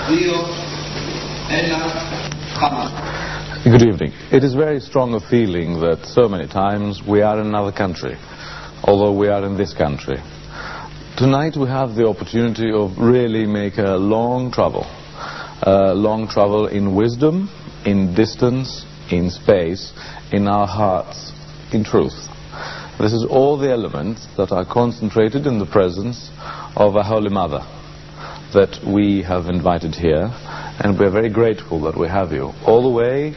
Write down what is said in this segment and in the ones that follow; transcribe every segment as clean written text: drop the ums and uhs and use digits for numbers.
Good evening. It is very strong a feeling that so many times we are in another country, although we are in this country. Tonight we have the opportunity of really make a long travel in wisdom, in distance, in space, in our hearts, in truth. This is all the elements that are concentrated in the presence of a Holy Mother that we have invited here, and we're very grateful that we have you all the way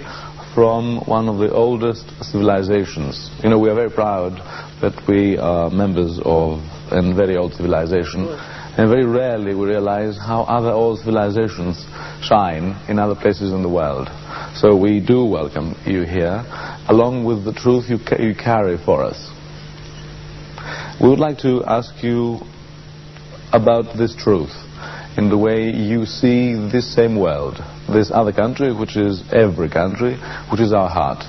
from one of the oldest civilizations. You know, we are very proud that we are members of a very old civilization, and very rarely we realize how other old civilizations shine in other places in the world. So we do welcome you here, along with the truth you carry for us. We would like to ask you about this truth in the way you see this same world, this other country, which is every country, which is our heart.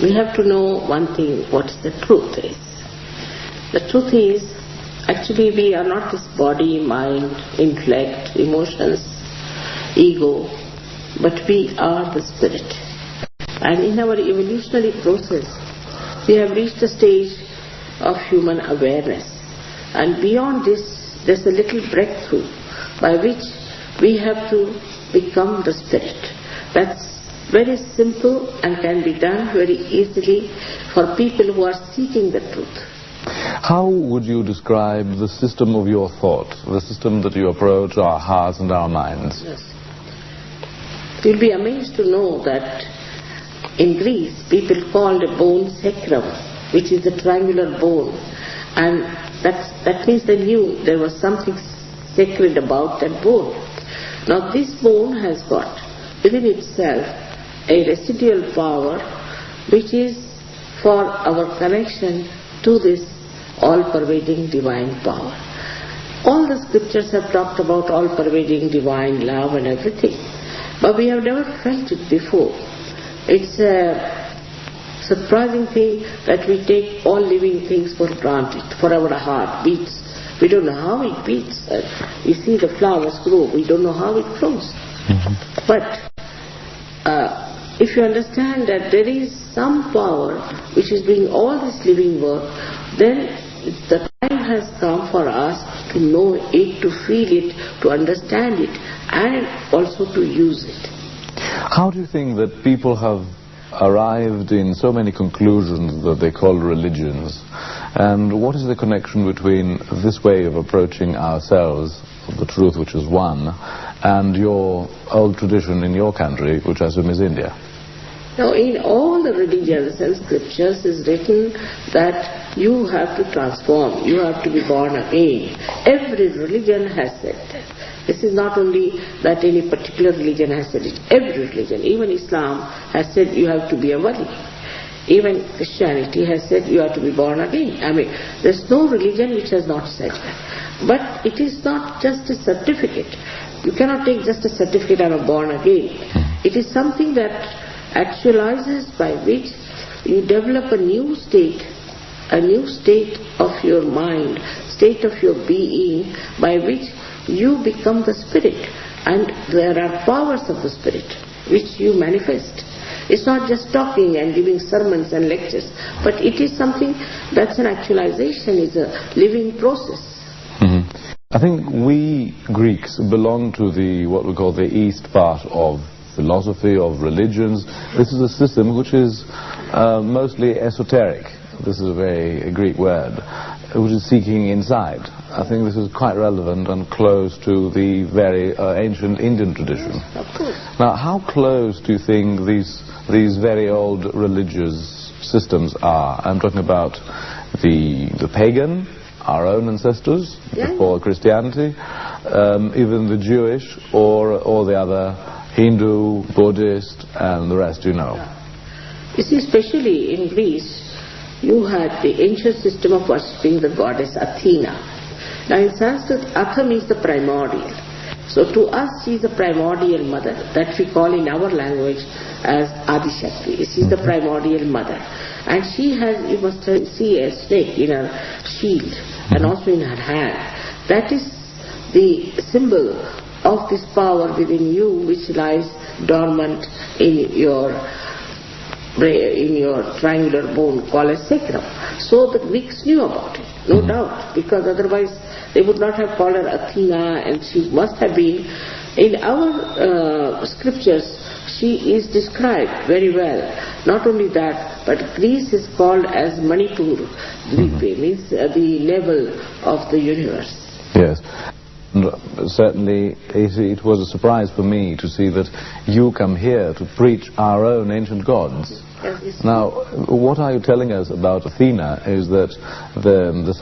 We have to know one thing, what the truth is. The truth is, actually we are not this body, mind, intellect, emotions, ego, but we are the spirit. And in our evolutionary process, we have reached a stage of human awareness. And beyond this, there's a little breakthrough by which we have to become the spirit. That's very simple and can be done very easily for people who are seeking the truth. How would you describe the system of your thought, the system that you approach our hearts and our minds? Yes. You'll be amazed to know that in Greece, people called a bone sacrum, which is a triangular bone, and that means they knew there was something sacred about that bone. Now this bone has got within itself a residual power which is for our connection to this all-pervading divine power. All the scriptures have talked about all-pervading divine love and everything, but we have never felt it before. It's a surprising thing that we take all living things for granted. For our heart beats, we don't know how it beats. We see the flowers grow, we don't know how it grows. But if you understand that there is some power which is doing all this living work, then the time has come for us to know it, to feel it, to understand it, and also to use it. How do you think that people have arrived in so many conclusions that they call religions? And what is the connection between this way of approaching ourselves, the truth which is one, and your old tradition in your country, which I assume is India? Now, in all the religions and scriptures is written that you have to transform, you have to be born again. Every religion has said that. This is not only that any particular religion has said it. Every religion, even Islam, has said you have to be a wali. Even Christianity has said you have to be born again. I mean, there's no religion which has not said that. But it is not just a certificate. You cannot take just a certificate and I'm born again. It is something that actualizes by which you develop a new state of your mind, state of your being, by which you become the spirit, and there are powers of the spirit which you manifest. It's not just talking and giving sermons and lectures, but it is something that's an actualization, is a living process. I think we Greeks belong to what we call the east part of philosophy, of religions. This is a system which is mostly esoteric. This is a very Greek word, which is seeking inside. I think this is quite relevant and close to the very ancient Indian tradition. Yes, of course. Now, how close do you think these very old religious systems are? I'm talking about the pagan, our own ancestors, before Christianity, even the Jewish or the other Hindu, Buddhist, and the rest, you know. You see, especially in Greece, you had the ancient system of worshipping the goddess Athena. Now in Sanskrit, Atha means the primordial. So to us, she is the primordial mother, that we call in our language as Adishakti. She is the primordial mother. And she has, you must see a snake in her shield and also in her hand. That is the symbol of this power within you which lies dormant in your triangular bone called as sacrum. So the Greeks knew about it, no doubt, because otherwise they would not have called her Athena, and she must have been. In our scriptures, she is described very well. Not only that, but Greece is called as Manipur, means the level of the universe. Yes. Certainly it was a surprise for me to see that you come here to preach our own ancient gods. Yes, now, what are you telling us about Athena is that the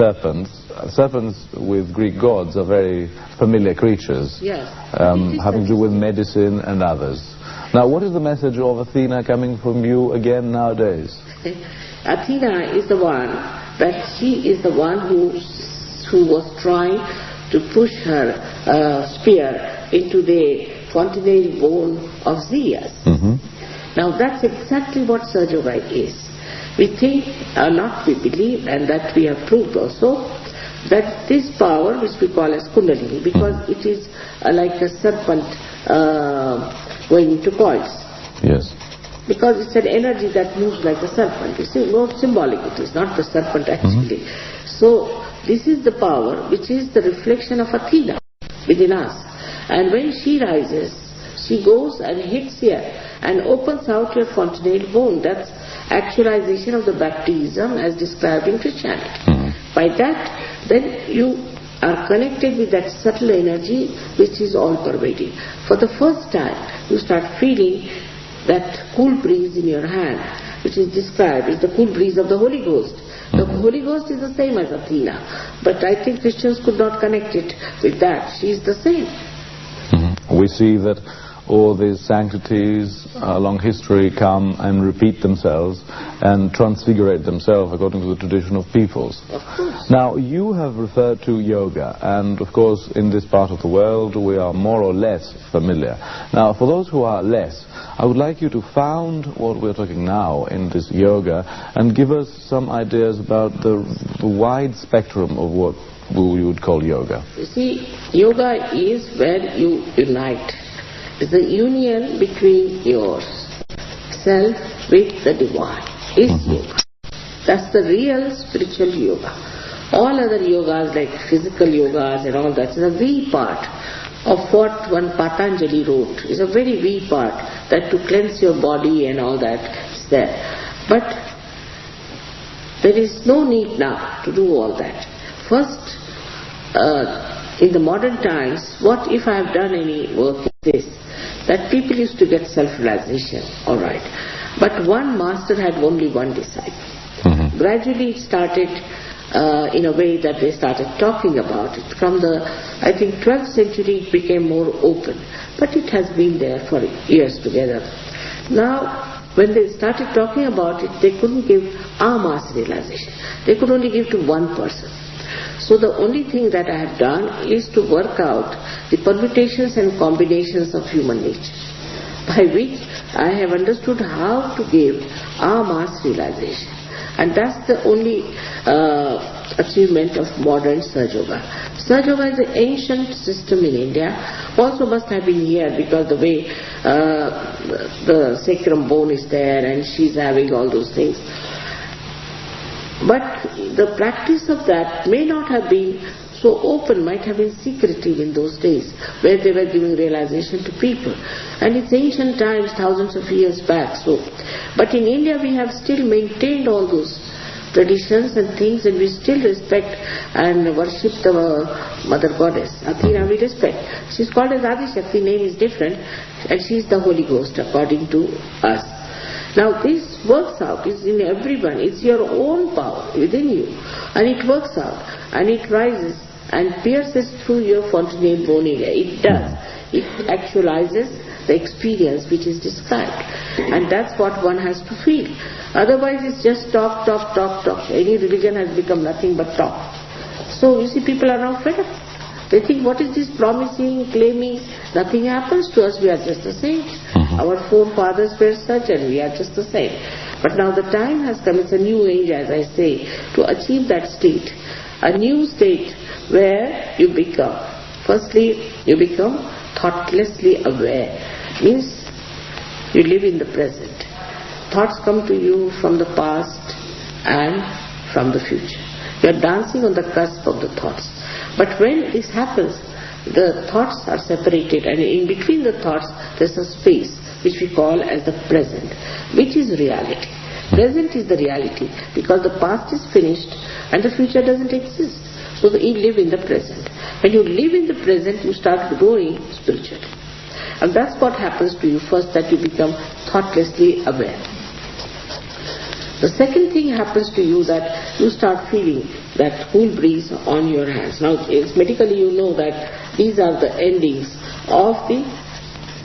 serpents with Greek gods are very familiar creatures, yes. Having to do with medicine and others. Now, what is the message of Athena coming from you again nowadays? Athena is the one, that she is the one who was trying to push her spear into the fontanelle bone of Zeus. Now that's exactly what Surge Yoga is. We think, we believe, and that we have proved also, that this power which we call as Kundalini, because it is like a serpent going into coils. Yes. Because it's an energy that moves like a serpent. You see, more symbolic it is, not the serpent actually. So this is the power which is the reflection of Athena within us. And when she rises, she goes and hits here and opens out your fontanelle bone. That's actualization of the baptism as described in Christianity. By that, then you are connected with that subtle energy which is all-pervading. For the first time, you start feeling that cool breeze in your hand, which is described as the cool breeze of the Holy Ghost. The Holy Ghost is the same as Athena, but I think Christians could not connect it with that. She is the same. We see that all these sanctities along history come and repeat themselves and transfigurate themselves according to the tradition of peoples. Of course. Now, you have referred to yoga, and of course in this part of the world we are more or less familiar. Now, for those who are less, I would like you to found what we're talking now in this yoga and give us some ideas about the wide spectrum of what we would call yoga. You see, yoga is where you unite. It's the union between yourself with the divine. Is yoga. That's the real spiritual yoga. All other yogas like physical yogas and all that is a wee part of what one Patanjali wrote. Is a very wee part, that to cleanse your body and all that is there. But there is no need now to do all that. First, in the modern times, what if I have done any work in this? That people used to get self-realization, all right. But one master had only one disciple. Gradually it started in a way that they started talking about it. From the, I think, 12th century it became more open. But it has been there for years together. Now, when they started talking about it, they couldn't give a mass realization. They could only give to one person. So the only thing that I have done is to work out the permutations and combinations of human nature, by which I have understood how to give a mass realization. And that's the only achievement of modern Surge Yoga. Surge Yoga is an ancient system in India, also must have been here because the way the sacrum bone is there and she's having all those things. But the practice of that may not have been so open, might have been secretive in those days, where they were giving realization to people. And it's ancient times, thousands of years back. So, but in India we have still maintained all those traditions and things, and we still respect and worship the Mother Goddess. Athena we respect. She's called as Adi Shakti, name is different, and she's the Holy Ghost according to us. Now this works out, it's in everyone, it's your own power within you, and it works out, and it rises and pierces through your fontanelle bone area. It does. It actualizes the experience which is described, and that's what one has to feel. Otherwise it's just talk. Any religion has become nothing but talk. So you see, people are now fed up. They think, what is this promising, claiming? Nothing happens to us, we are just the same. Our forefathers were such and we are just the same. But now the time has come, it's a new age, as I say, to achieve that state. A new state where you become Firstly, you become thoughtlessly aware. Means you live in the present. Thoughts come to you from the past and from the future. You are dancing on the cusp of the thoughts. But when this happens, the thoughts are separated, and in between the thoughts there's a space which we call as the present, which is reality. Present is the reality, because the past is finished and the future doesn't exist. So you live in the present. When you live in the present, you start growing spiritually. And that's what happens to you first, that you become thoughtlessly aware. The second thing happens to you, that you start feeling that cool breeze on your hands. Now, it's medically you know that these are the endings of the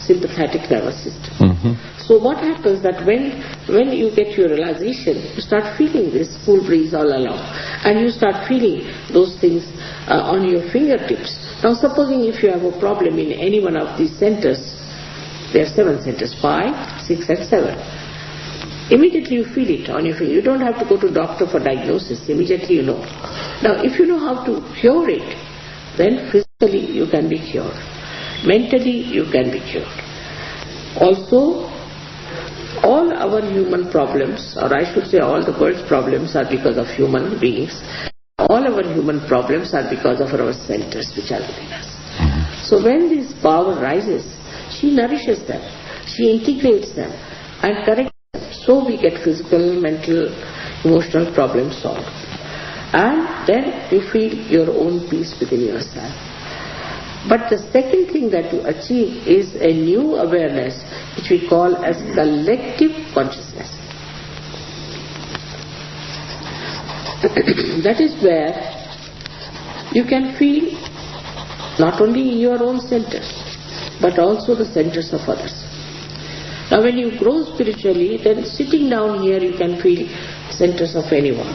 sympathetic nervous system. So what happens that when you get your realization, you start feeling this cool breeze all along, and you start feeling those things on your fingertips. Now supposing if you have a problem in any one of these centers, there are 7 centers, 5, 6 and 7. Immediately you feel it on your finger. You don't have to go to doctor for diagnosis. Immediately you know. Now if you know how to cure it, then physically you can be cured. Mentally you can be cured. Also, all our human problems, or I should say all the world's problems, are because of human beings. All our human problems are because of our centers which are within us. So when this power rises, she nourishes them, she integrates them and corrects them. So we get physical, mental, emotional problems solved. And then you feel your own peace within yourself. But the second thing that you achieve is a new awareness, which we call as collective consciousness. That is where you can feel not only your own centers, but also the centers of others. Now when you grow spiritually, then sitting down here you can feel centers of anyone.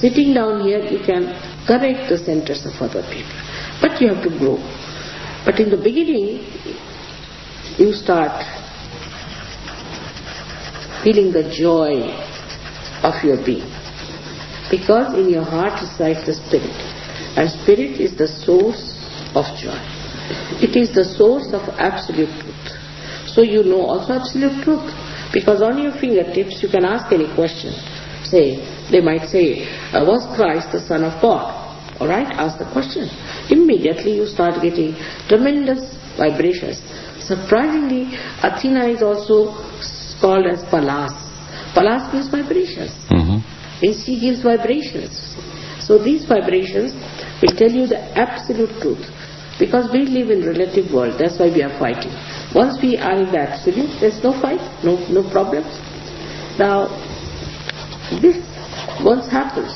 Sitting down here you can correct the centers of other people. But you have to grow. But in the beginning, you start feeling the joy of your being. Because in your heart resides the spirit. And spirit is the source of joy. It is the source of absolute truth. So you know also absolute truth. Because on your fingertips you can ask any question. They might say, was Christ the Son of God? Alright, ask the question. Immediately you start getting tremendous vibrations. Surprisingly, Athena is also called as Palas. Palas means vibrations. Means she gives vibrations. So these vibrations will tell you the absolute truth. Because we live in relative world, that's why we are fighting. Once we are in the absolute, there's no fight, no problems. Now, this once happens,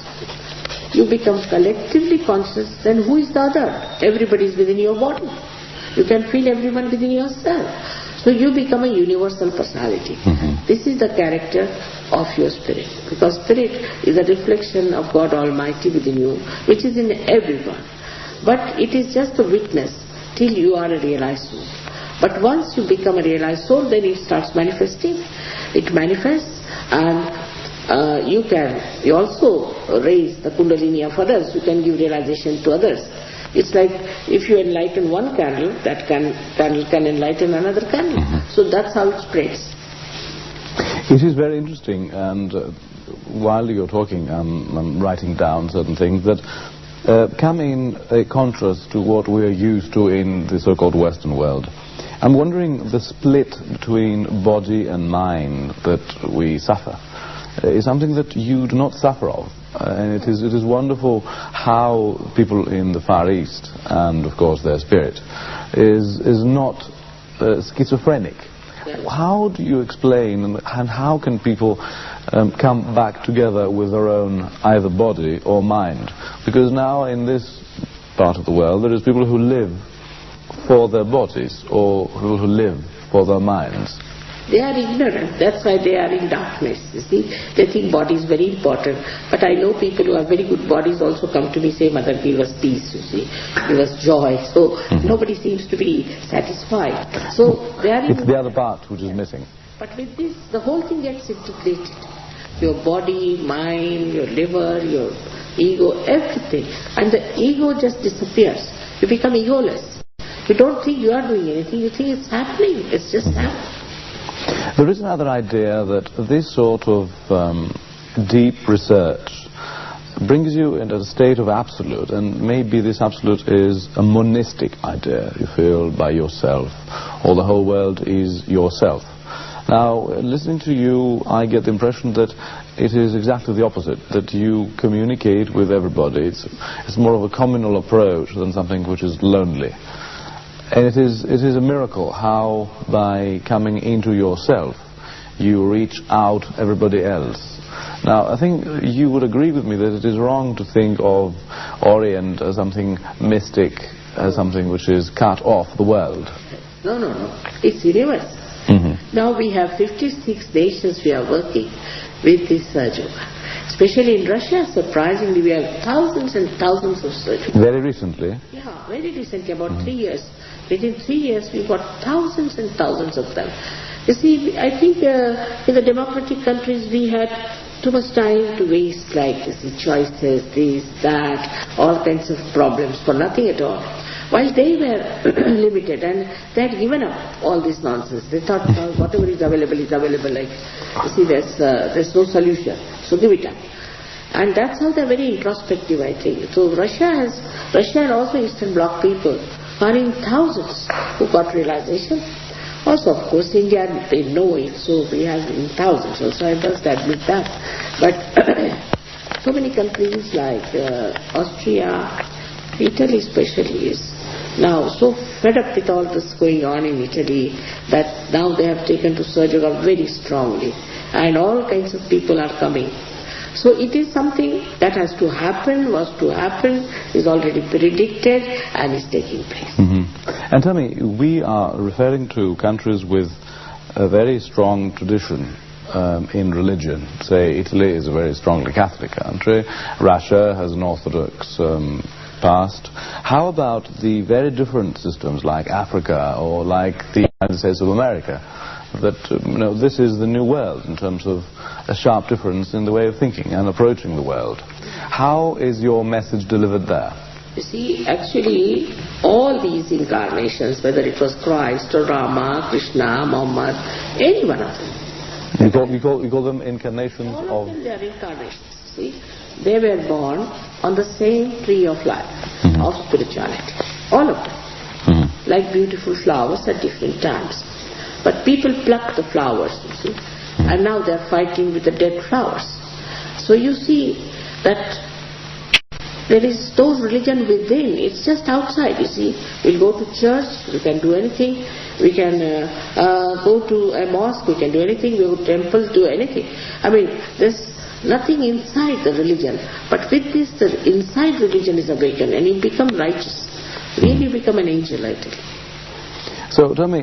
you become collectively conscious, then who is the other? Everybody is within your body. You can feel everyone within yourself. So you become a universal personality. This is the character of your spirit. Because spirit is a reflection of God Almighty within you, which is in everyone. But it is just a witness till you are a realized soul. But once you become a realized soul, then it starts manifesting. It manifests, and you also raise the kundalini of others. You can give realization to others. It's like if you enlighten one candle, that candle can enlighten another candle. So that's how it spreads. It is very interesting, and while you're talking, I'm writing down certain things that come in a contrast to what we're used to in the so-called Western world. I'm wondering the split between body and mind that we suffer is something that you do not suffer of. And it is wonderful how people in the Far East, and of course their spirit, is not schizophrenic. How do you explain, and how can people come back together with their own either body or mind? Because now in this part of the world there is people who live for their bodies, or people who live for their minds. They are ignorant, that's why they are in darkness, you see. They think body is very important. But I know people who have very good bodies also come to me, say, Mother, give us peace, you see, give us joy. So nobody seems to be satisfied. So they are it's the other part which is missing. But with this, the whole thing gets integrated. Your body, mind, your liver, your ego, everything. And the ego just disappears. You become egoless. You don't think you are doing anything, you think it's happening. It's just happening. There is another idea that this sort of deep research brings you into a state of absolute, and maybe this absolute is a monistic idea. You feel by yourself, or the whole world is yourself. Now, listening to you, I get the impression that it is exactly the opposite, that you communicate with everybody. It's more of a communal approach than something which is lonely. And it is a miracle how, by coming into yourself, you reach out everybody else. Now, I think you would agree with me that it is wrong to think of Orient as something mystic, as something which is cut off the world. No. It's universal. Now we have 56 nations we are working with this Surge Yoga. Especially in Russia, surprisingly, we have thousands and thousands of Surge Yoga. Very recently? Yeah, very recently, about 3 years. Within 3 years, we got thousands and thousands of them. You see, I think in the democratic countries, we had too much time to waste, like choices, this, that, all kinds of problems for nothing at all. While they were limited, and they had given up all this nonsense. They thought whatever is available is available. Like, you see, there's no solution, so give it up. And that's how they're very introspective, I think. So Russia and also Eastern Bloc people are in thousands who got realization. Also, of course, India, they know it, so we have in thousands also, I must admit that. But so many countries like Austria, Italy especially is now so fed up with all this going on in Italy that now they have taken to Surge Yoga very strongly, and all kinds of people are coming. So it is something that has to happen, was to happen, is already predicted, and is taking place. And tell me, we are referring to countries with a very strong tradition in religion. Say, Italy is a very strongly Catholic country. Russia has an Orthodox past. How about the very different systems like Africa or like the United States of America? That this is the new world in terms of a sharp difference in the way of thinking and approaching the world. How is your message delivered there? You see, actually, all these incarnations, whether it was Christ or Rama, Krishna, Muhammad, any one of them. You call them incarnations of... All of them, they are incarnations. See, they were born on the same tree of life, of spirituality. All of them. Like beautiful flowers at different times. But people pluck the flowers, you see. And now they are fighting with the dead flowers. So you see that there is no religion within. It's just outside, you see. We'll go to church, we can do anything. We can go to a mosque, we can do anything. We go to temples, do anything. I mean, there's nothing inside the religion. But with this, the inside religion is awakened and you become righteous. Really become an angel, I tell you. So tell me,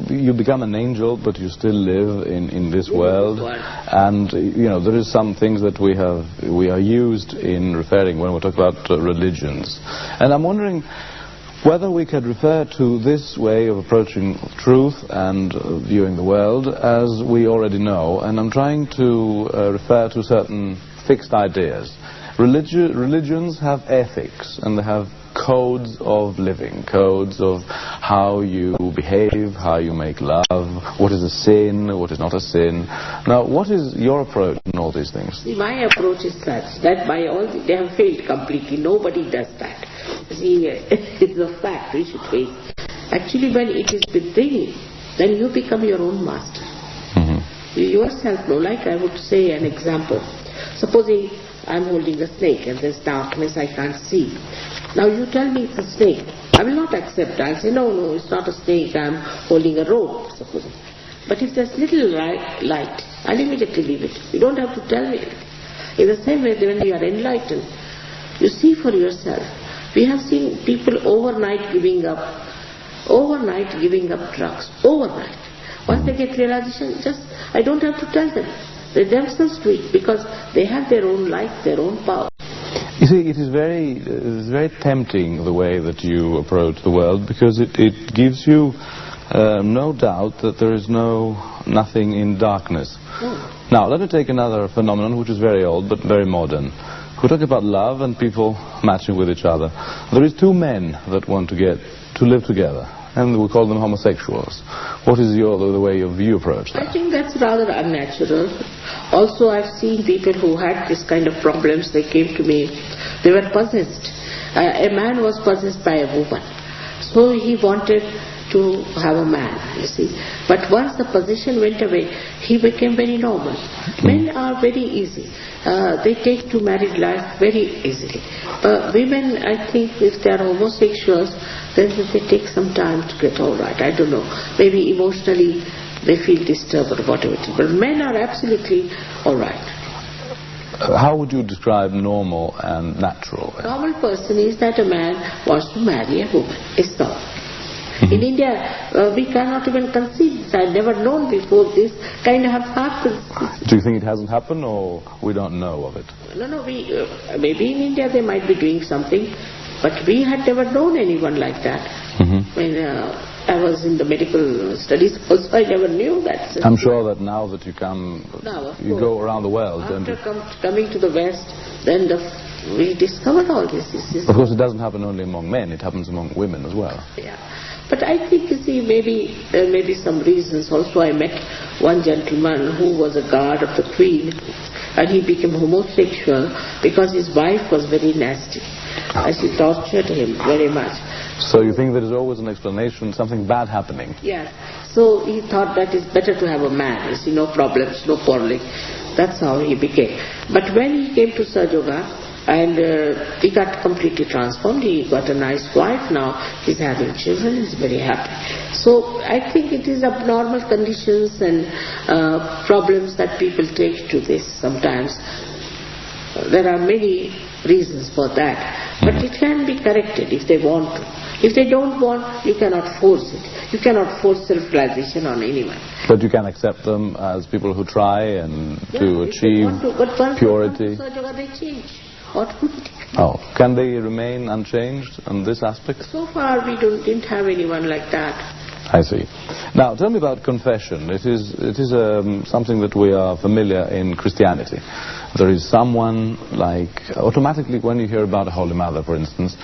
you become an angel, but you still live in this world, and there is some things that we are used in referring when we talk about religions, and I'm wondering whether we could refer to this way of approaching truth and viewing the world as we already know, and I'm trying to refer to certain fixed ideas. Religions have ethics, and they have codes of living, codes of how you behave, how you make love, what is a sin, what is not a sin. Now, what is your approach in all these things? See, my approach is such that by all they have failed completely. Nobody does that. See, it's a fact. We should face. Actually, when it is within, then you become your own master. You yourself know. Like I would say an example. Supposing I'm holding a snake and there's darkness, I can't see. Now you tell me it's a snake. I will not accept. I'll say, no, it's not a snake. I'm holding a rope, supposing. But if there's little light, I'll immediately leave it. You don't have to tell me anything. In the same way, when you are enlightened, you see for yourself. We have seen people overnight giving up drugs. Overnight. Once they get realization, I don't have to tell them. They themselves do it because they have their own life, their own power. You see, it is very tempting the way that you approach the world, because it gives you no doubt that there is nothing in darkness. Now, let me take another phenomenon which is very old but very modern. We're talking about love and people matching with each other. There is two men that want to live together, and we call them homosexuals. What is the way you approach that? I think that's rather unnatural. Also, I've seen people who had this kind of problems. They came to me. They were possessed. A man was possessed by a woman. So he wanted to have a man, you see. But once the possession went away, he became very normal. Men are very easy. They take to married life very easily. Women, I think, if they are homosexuals, then they take some time to get all right. I don't know. Maybe emotionally they feel disturbed or whatever it is. But men are absolutely all right. How would you describe normal and natural? Normal person is that a man wants to marry a woman. It's not. In India, we cannot even conceive this. I've never known before this kind of happens. Do you think it hasn't happened, or we don't know of it? No, maybe in India they might be doing something, but we had never known anyone like that. When I was in the medical studies also, I never knew that. I'm sure that now that you go around the world. After coming to the West, then we discovered all this. Of course, it doesn't happen only among men, it happens among women as well. Yeah. But I think, you see, maybe some reasons. Also, I met one gentleman who was a guard of the Queen, and he became homosexual because his wife was very nasty. And she tortured him very much. So you think there is always an explanation, something bad happening? Yeah. So he thought that it's better to have a man, you see, no problems, no quarreling. That's how he became. But when he came to Sajoga, and he got completely transformed. He got a nice wife now. He's having children. He's very happy. So I think it is abnormal conditions and problems that people take to this sometimes. There are many reasons for that. But it can be corrected if they want to. If they don't want, you cannot force it. You cannot force self-realization on anyone. But you can accept them as people who try and to achieve purity. They change. Oh, can they remain unchanged in this aspect? So far we didn't have anyone like that. I see. Now, tell me about confession. It is something that we are familiar in Christianity. There is someone like, automatically when you hear about a Holy Mother, for instance,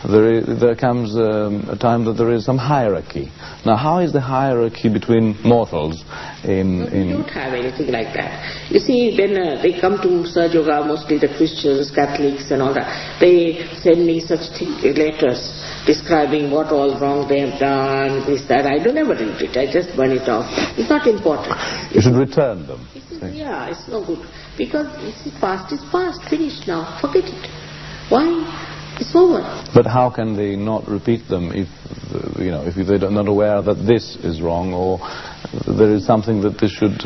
there comes a time that there is some hierarchy. Now, how is the hierarchy between mortals in... We don't have anything like that. You see, when they come to Sajoga, mostly the Christians, Catholics and all that, they send me such letters describing what all wrong they have done, this, that. I don't ever read it. I just burn it off. It's not important. You should return them. Yeah, it's no good. Because past is past, finished now. Forget it. Why? It's over. But how can they not repeat them if they're not aware that this is wrong, or there is something that they should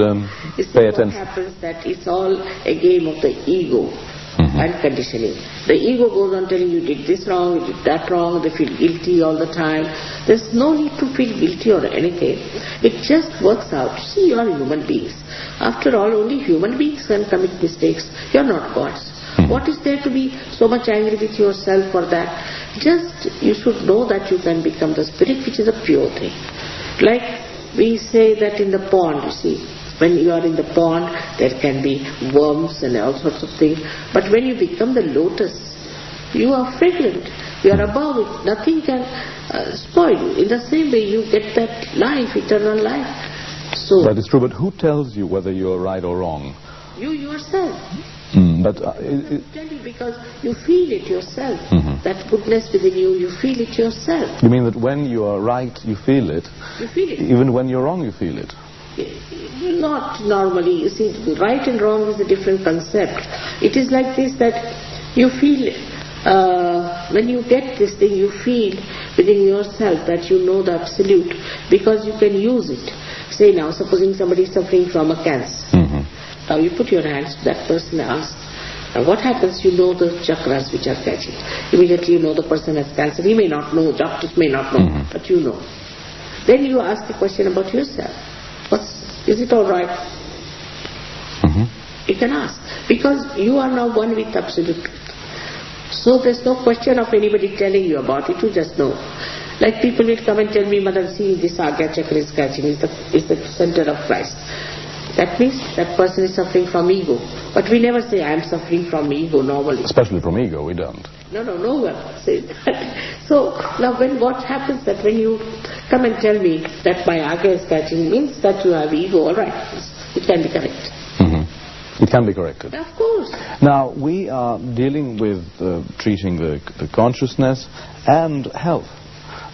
pay attention? What happens that it's all a game of the ego. And conditioning. The ego goes on telling you did this wrong, you did that wrong, they feel guilty all the time. There's no need to feel guilty or anything. It just works out. See, you are human beings. After all, only human beings can commit mistakes. You're not gods. What is there to be so much angry with yourself for that? Just, you should know that you can become the spirit, which is a pure thing. Like we say that in the pond, you see. When you are in the pond, there can be worms and all sorts of things. But when you become the lotus, you are fragrant. You are above it. Nothing can spoil you. In the same way, you get that life, eternal life. So that is true, but who tells you whether you are right or wrong? You yourself. But I tell you, because you feel it yourself. That goodness within you, you feel it yourself. You mean that when you are right, you feel it? You feel it. Even when you're wrong, you feel it? Not normally. You see, right and wrong is a different concept. It is like this, that you feel, when you get this thing, you feel within yourself that you know the absolute, because you can use it. Say now, supposing somebody is suffering from a cancer. Now you put your hands to that person and ask, now what happens? You know the chakras which are catching. Immediately you know the person has cancer. He may not know, doctors may not know, but you know. Then you ask the question about yourself. Is it all right? You can ask. Because you are now one with absolute truth. So there's no question of anybody telling you about it. You just know. Like people will come and tell me, Mother, see, this Agya chakra is catching. Is the center of Christ. that means that person is suffering from ego. But we never say, I am suffering from ego normally. Especially from ego, we don't. No one says that. So now what happens that when you come and tell me that my aga is catching, means that you have ego, all right, it can be corrected. It can be corrected. Of course. Now, we are dealing with treating the consciousness and health.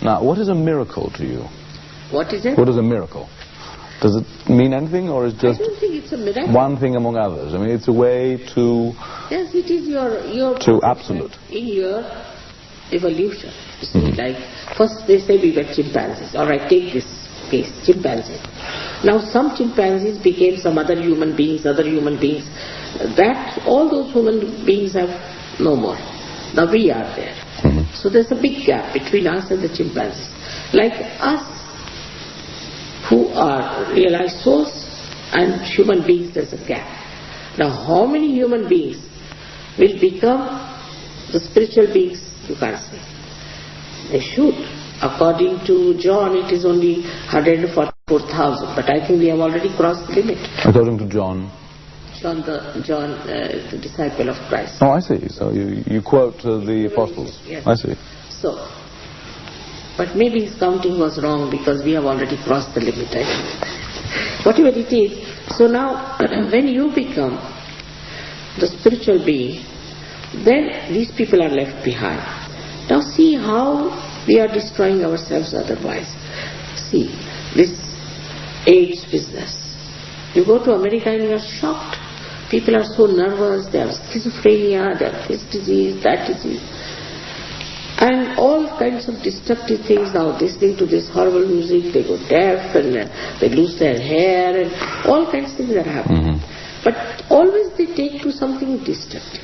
Now, what is a miracle to you? What is it? What is a miracle? Does it mean anything, or is it just I don't think it's a miracle. one thing among others? I mean, it's a way to... Yes, it is your to absolute. In your evolution. You see, like, first they say we were chimpanzees. All right, take this case, chimpanzee. Now some chimpanzees became some other human beings. That, all those human beings have no more. Now we are there. So there's a big gap between us and the chimpanzees. Like us, who are realized souls, and human beings, there's a gap. Now how many human beings will become the spiritual beings? You can't say. They should. According to John, it is only 144,000, but I think we have already crossed the limit. According to John? John, the disciple of Christ. Oh, I see. So you quote the apostles. Yes. I see. So, but maybe his counting was wrong because we have already crossed the limit, I think. Whatever it is. So now, when you become the spiritual being, then these people are left behind. Now see how we are destroying ourselves otherwise. See, this AIDS business. You go to America and you are shocked. People are so nervous, they have schizophrenia, they have this disease, that disease. And all kinds of destructive things now, listening to this horrible music, they go deaf and they lose their hair and all kinds of things that happen. But always they take to something destructive.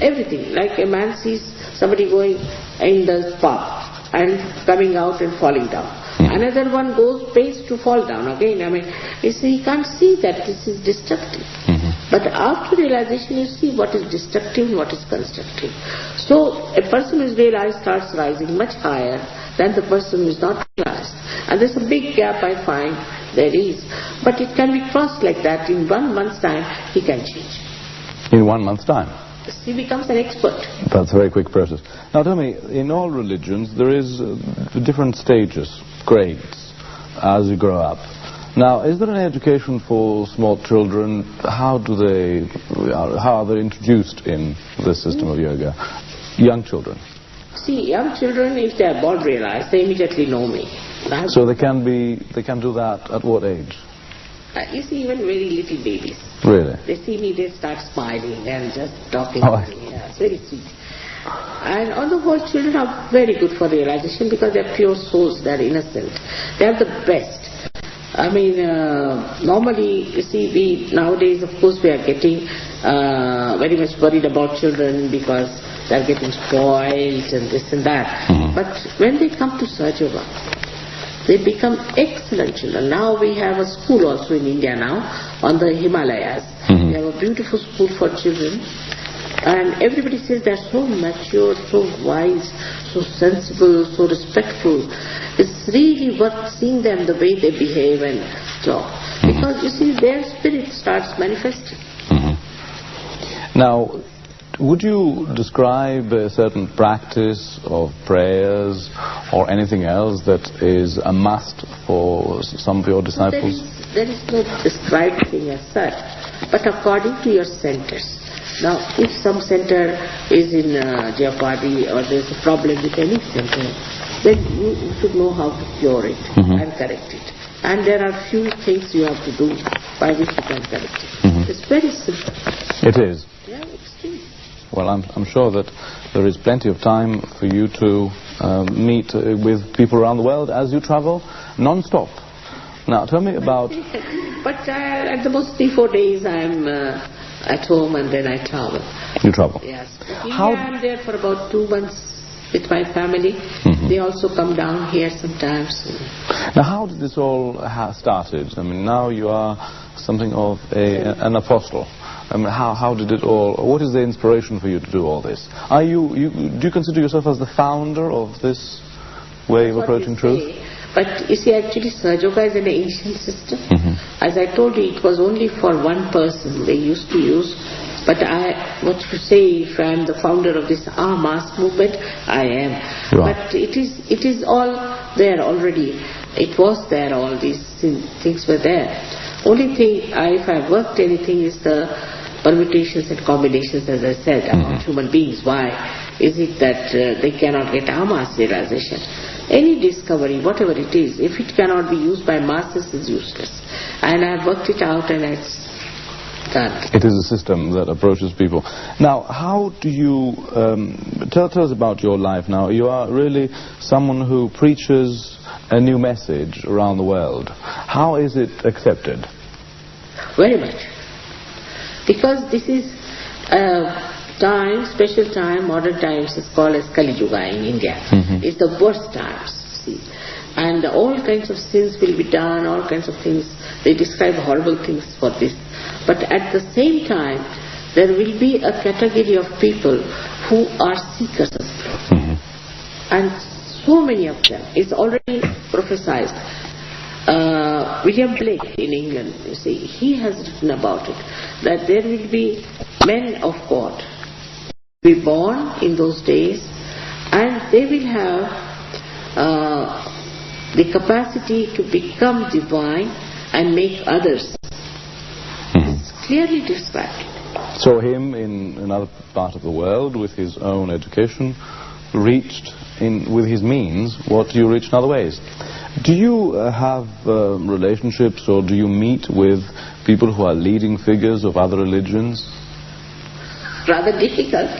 Everything, like a man sees somebody going in the park and coming out and falling down. Another one pays to fall down again. I mean, you see, he can't see that this is destructive. But after realization, you see what is destructive and what is constructive. So a person who is realized starts rising much higher than the person who is not realized. And there's a big gap, I find, there is. But it can be crossed like that. In 1 month's time, he can change. In 1 month's time? He becomes an expert. That's a very quick process. Now tell me, in all religions there is different stages, grades, as you grow up. Now, is there an education for small children? How are they introduced in this system of yoga? Young children. See, young children, if they are born realized, they immediately know me. So they can do that at what age? You see, even very little babies. Really? They see me, they start smiling and just talking. Oh, to me. Yeah, it's very sweet. And on the whole, children are very good for realization because they're pure souls, they're innocent. They're the best. I mean, normally, you see, nowadays, of course, we are getting very much worried about children because they're getting spoiled and this and that. But when they come to Sahaja Yoga, they become excellent children. Now we have a school also in India now, on the Himalayas. We have a beautiful school for children. And everybody says they're so mature, so wise, so sensible, so respectful. It's really worth seeing them, the way they behave and talk. Because you see, their spirit starts manifesting. Now, would you describe a certain practice of prayers or anything else that is a must for some of your disciples? There is no prescribed thing as such, but according to your centers. Now, if some center is in jeopardy or there's a problem with any center, then you should know how to cure it and correct it. And there are few things you have to do by which you can correct it. It's very simple. It is? Yeah, extremely. Well, I'm sure that there is plenty of time for you to meet with people around the world as you travel non-stop. Now, tell me about... But at the most 3-4 days I'm at home and then I travel. You travel? Yes. I'm there for about 2 months with my family. They also come down here sometimes. Now, how did this all started? I mean, now you are something of an apostle. I mean, how did it all... What is the inspiration for you to do all this? Do you consider yourself as the founder of this way of approaching truth? But you see, actually, Sahaja Yoga is an ancient system. as I told you, it was only for one person they used to use. But what you say, if I am the founder of this mass movement, I am. But it is all there already. It was there, all these things were there. Only thing, if I worked anything, is the permutations and combinations, as I said, about human beings. Why is it that they cannot get mass realization? Any discovery, whatever it is, if it cannot be used by masses, is useless. And I have worked it out, and it's done. It is a system that approaches people. Now, how do you... tell us about your life now. You are really someone who preaches a new message around the world. How is it accepted? Very much. Because this is time, special time, modern times is called as Kali Yuga in India. It's the worst times, see. And all kinds of sins will be done, all kinds of things. They describe horrible things for this. But at the same time, there will be a category of people who are seekers of truth. And so many of them. It's already prophesied. William Blake in England, you see, he has written about it, that there will be men of God be born in those days, and they will have the capacity to become divine and make others. It's clearly described. So him in another part of the world with his own education reached with his means what you reach in other ways. Do you have relationships, or do you meet with people who are leading figures of other religions? Rather difficult.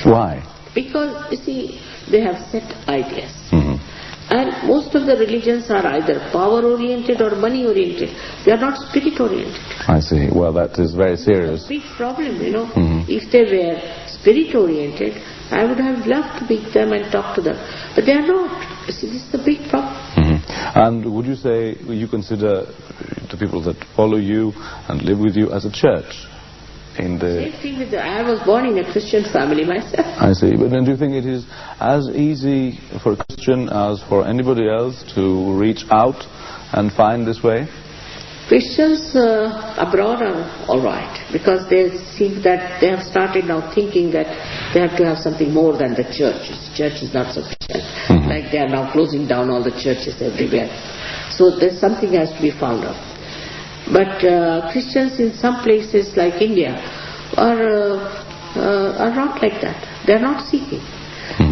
Why? Because, you see, they have set ideas. And most of the religions are either power-oriented or money-oriented. They are not spirit-oriented. I see. Well, that is very serious. It's a big problem, you know. If they were spirit-oriented, I would have loved to meet them and talk to them. But they are not. You see, this is the big problem. And would you say you consider the people that follow you and live with you as a church? Same thing with I was born in a Christian family myself. I see. But then do you think it is as easy for a Christian as for anybody else to reach out and find this way? Christians abroad are all right, because they think that they have started now thinking that they have to have something more than the church. The church is not sufficient. Like they are now closing down all the churches everywhere. So there's something has to be found out. But Christians in some places like India are not like that. They are not seeking.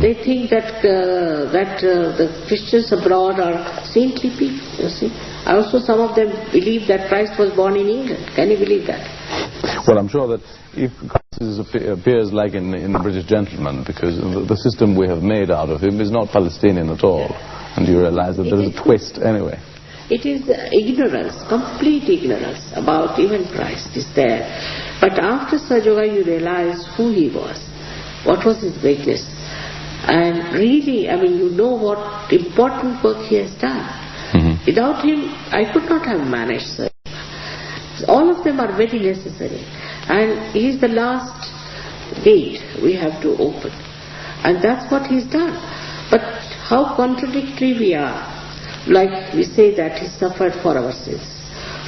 They think that the Christians abroad are saintly people, you see. Also some of them believe that Christ was born in England. Can you believe that? Well, I'm sure that if Christ appears like in The British Gentleman, because the system we have made out of him is not Palestinian at all, and you realize that there is a twist anyway. It is ignorance, complete ignorance about even Christ is there. But after Sajoga you realize who he was, what was his greatness. And really, I mean, you know what important work he has done. Without him, I could not have managed Sajoga. All of them are very necessary. And he is the last gate we have to open. And that's what he's done. But how contradictory we are. Like we say that he suffered for our sins.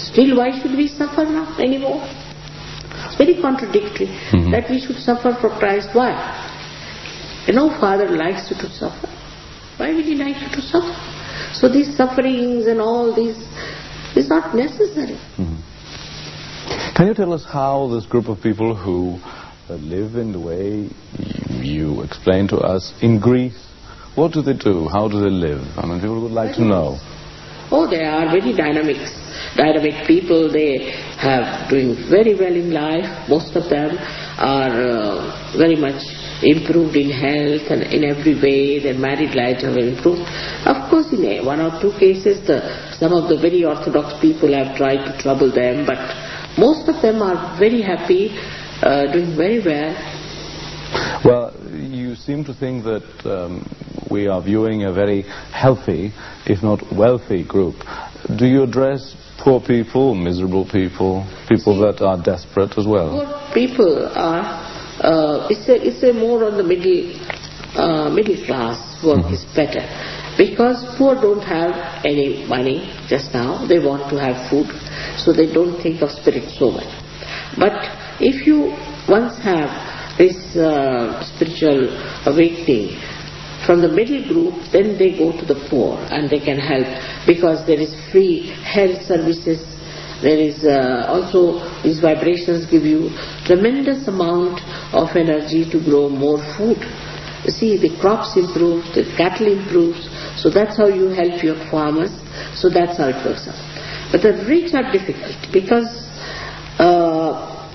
Still, why should we suffer now anymore? It's very contradictory that we should suffer for Christ. Why? You know, Father likes you to suffer. Why will he like you to suffer? So these sufferings and all these is not necessary. Can you tell us how this group of people who live in the way you explained to us in Greece, what do they do? How do they live? I mean, people would like to know. Oh, they are very dynamic people. They have doing very well in life. Most of them are very much improved in health and in every way. Their married lives have improved. Of course, in one or two cases, some of the very orthodox people have tried to trouble them, but most of them are very happy, doing very well. Well, you seem to think that we are viewing a very healthy, if not wealthy group. Do you address poor people, miserable people, people that are desperate as well? Poor people are, it's a more on the middle class work is better. Because poor don't have any money just now, they want to have food, so they don't think of spirit so much. But if you once have this spiritual awakening from the middle group, then they go to the poor and they can help, because there is free health services. There is also, these vibrations give you tremendous amount of energy to grow more food. You see, the crops improve, the cattle improves, so that's how you help your farmers, so that's how it works out. But the rich are difficult, because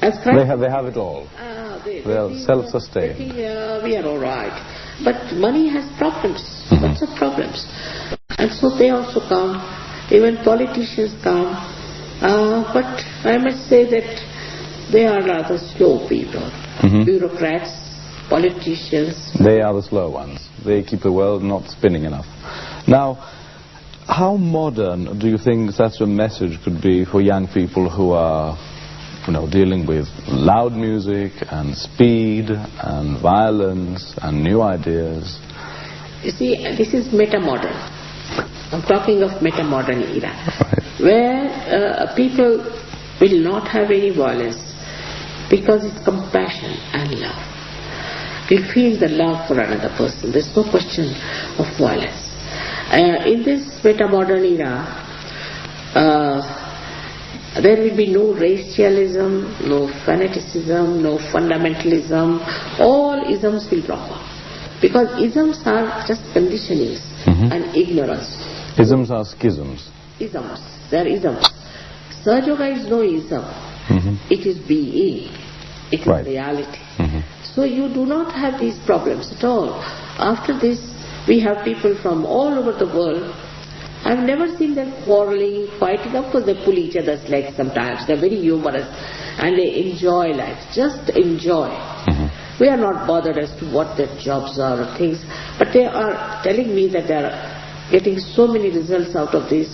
as Christ, they have it all. They are self-sustained. They think, we are all right. But money has problems, lots of problems. And so they also come, even politicians come. But I must say that they are rather slow people. Bureaucrats, politicians. They are the slow ones. They keep the world not spinning enough. Now, how modern do you think such a message could be for young people who are, dealing with loud music and speed and violence and new ideas? You see, this is meta-modern. I'm talking of meta-modern era, where people will not have any violence, because it's compassion and love. We feel the love for another person. There's no question of violence. In this meta-modern era, there will be no racialism, no fanaticism, no fundamentalism. All isms will drop off, because isms are just conditionings and ignorance. Isms are schisms. Isms. They are isms. Sahaja Yoga is no ism. It is being. It is reality. So you do not have these problems at all. After this, we have people from all over the world. I've never seen them quarreling, fighting. Of course, they pull each other's legs sometimes. They're very humorous and they enjoy life. Just enjoy. We are not bothered as to what their jobs are or things, but they are telling me that they are getting so many results out of this.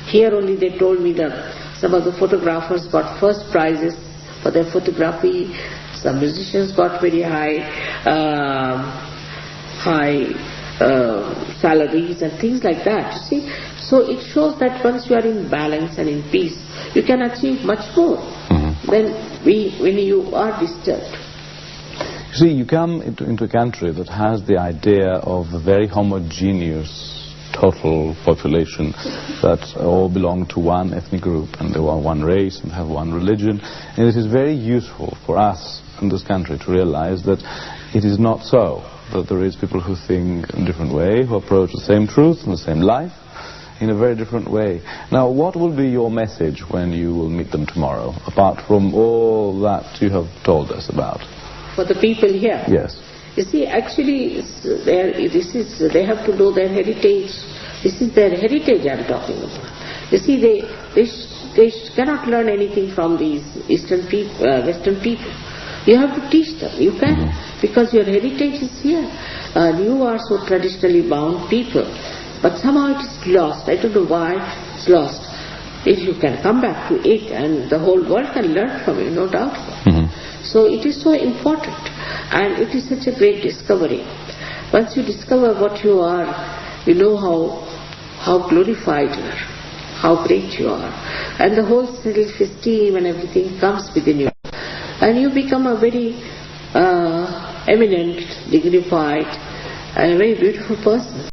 Here only they told me that some of the photographers got first prizes for their photography. Some musicians got very high salaries and things like that, you see. So it shows that once you are in balance and in peace, you can achieve much more than when you are disturbed. You see, you come into a country that has the idea of a very homogeneous total population that all belong to one ethnic group and they are one race and have one religion. And it is very useful for us in this country to realize that it is not so, that there is people who think in a different way, who approach the same truth and the same life in a very different way. Now, what will be your message when you will meet them tomorrow, apart from all that you have told us about? For the people here? Yes. You see, actually, they have to know their heritage. This is their heritage I'm talking about. You see, they cannot learn anything from these Western people. You have to teach them. You can, because your heritage is here. You are so traditionally bound people, but somehow it is lost. I don't know why it's lost. If you can come back to it, and the whole world can learn from you, no doubt. So it is so important, and it is such a great discovery. Once you discover what you are, you know how glorified you are, how great you are, and the whole self-esteem and everything comes within you, and you become a very eminent, dignified, and a very beautiful person.